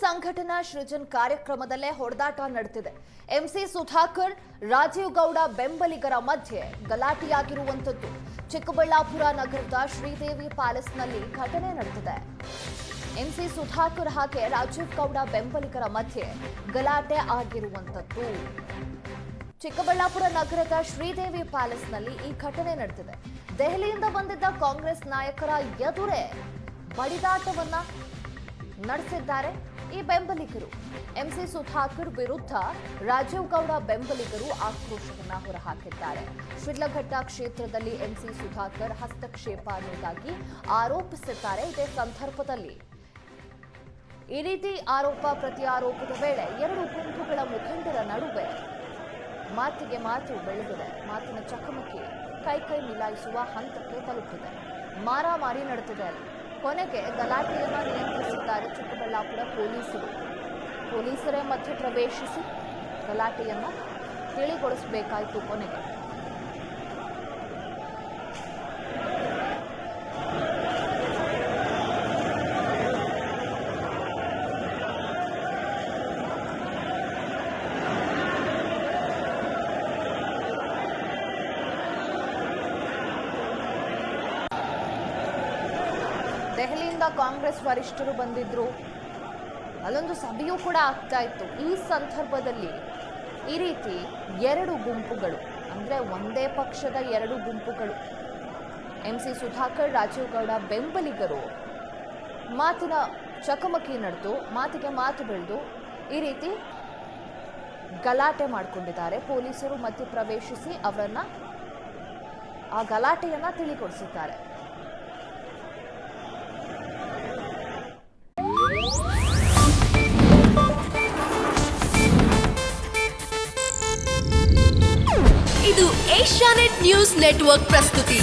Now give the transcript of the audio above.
ಸಂಘಟನಾ ಸೃಜನ್ ಕಾರ್ಯಕ್ರಮದಲ್ಲೇ ಹೊಡೆದಾಟ ನಡೆದಿದೆ. ಎಂಸಿ ಸುಧಾಕರ್, ರಾಜೀವ್ ಗೌಡ ಬೆಂಬಲಿಗರ ಮಧ್ಯೆ ಗಲಾಟೆಯಾಗಿರುವಂತದ್ದು. ಚಿಕ್ಕಬಳ್ಳಾಪುರ ನಗರದ ಶ್ರೀದೇವಿ ಪ್ಯಾಲೇಸ್ನಲ್ಲಿ ಘಟನೆ ನಡೆದಿದೆ. ಎಂಸಿ ಸುಧಾಕರ್ ಹಾಗೆ ರಾಜೀವ್ ಗೌಡ ಬೆಂಬಲಿಗರ ಮಧ್ಯೆ ಗಲಾಟೆ ಆಗಿರುವಂತದ್ದು. ಚಿಕ್ಕಬಳ್ಳಾಪುರ ನಗರದ ಶ್ರೀದೇವಿ ಪ್ಯಾಲೇಸ್ನಲ್ಲಿ ಈ ಘಟನೆ ನಡೆದಿದೆ. ದೆಹಲಿಯಿಂದ ಬಂದಿದ್ದ ಕಾಂಗ್ರೆಸ್ ನಾಯಕರ ಎದುರೇ ಬಡಿದಾಟವನ್ನ ನಡೆಸಿದ್ದಾರೆ ಈ ಬೆಂಬಲಿಗರು. ಎಂಸಿ ಸುಧಾಕರ್ ವಿರುದ್ಧ ರಾಜೀವ್ ಗೌಡ ಬೆಂಬಲಿಗರು ಆಕ್ರೋಶವನ್ನ ಹೊರಹಾಕಿದ್ದಾರೆ. ಶಿಡ್ಲಘಟ್ಟ ಕ್ಷೇತ್ರದಲ್ಲಿ ಎಂಸಿ ಸುಧಾಕರ್ ಹಸ್ತಕ್ಷೇಪ ಅನ್ನೋದಾಗಿ ಆರೋಪಿಸಿದ್ದಾರೆ. ಇದೇ ಸಂದರ್ಭದಲ್ಲಿ ಈ ರೀತಿ ಆರೋಪ ಪ್ರತ್ಯಾರೋಪದ ವೇಳೆ ಎರಡು ಗುಂಪುಗಳ ಮುಖಂಡರ ನಡುವೆ ಮಾತಿಗೆ ಮಾತು ಬೆಳೆದಿದೆ. ಮಾತಿನ ಚಕಮಕಿ ಕೈ ಮಿಲಾಯಿಸುವ ಹಂತಕ್ಕೆ ತಲುಪಿದೆ. ಮಾರಾಮಾರಿ ನಡೆದಿದೆ. ಕೊನೆಗೆ ಗಲಾಟೆಯನ್ನು ನಿಯಂತ್ರಿಸಿದ್ದಾರೆ ಚಿಕ್ಕಬಳ್ಳಾಪುರ ಪೊಲೀಸರು. ಪೊಲೀಸರೇ ಮಧ್ಯ ಪ್ರವೇಶಿಸಿ ಗಲಾಟೆಯನ್ನು ತಿಳಿಗೊಳಿಸಬೇಕಾಯಿತು. ಕೊನೆಗೆ ದೆಹಲಿಯಿಂದ ಕಾಂಗ್ರೆಸ್ ವರಿಷ್ಠರು ಬಂದಿದ್ರು. ಅಲ್ಲೊಂದು ಸಭೆಯೂ ಕೂಡ ಆಗ್ತಾ ಇತ್ತು. ಈ ಸಂದರ್ಭದಲ್ಲಿ ಈ ರೀತಿ ಎರಡು ಗುಂಪುಗಳು, ಅಂದ್ರೆ ಒಂದೇ ಪಕ್ಷದ ಎರಡು ಗುಂಪುಗಳು, ಎಂಸಿ ಸುಧಾಕರ್, ರಾಜೀವ್ ಗೌಡ ಬೆಂಬಲಿಗರು ಮಾತಿನ ಚಕಮಕಿ ನಡೆದು ಮಾತಿಗೆ ಮಾತು ಬೆಳೆದು ಈ ರೀತಿ ಗಲಾಟೆ ಮಾಡಿಕೊಂಡಿದ್ದಾರೆ. ಪೊಲೀಸರು ಮಧ್ಯ ಪ್ರವೇಶಿಸಿ ಅವರನ್ನ ಆ ಗಲಾಟೆಯನ್ನ ತಿಳಿಗೊಳಿಸಿದ್ದಾರೆ. ಇದು ಏಷ್ಯಾನೆಟ್ ನ್ಯೂಸ್ ನೆಟ್ವರ್ಕ್ ಪ್ರಸ್ತುತಿ.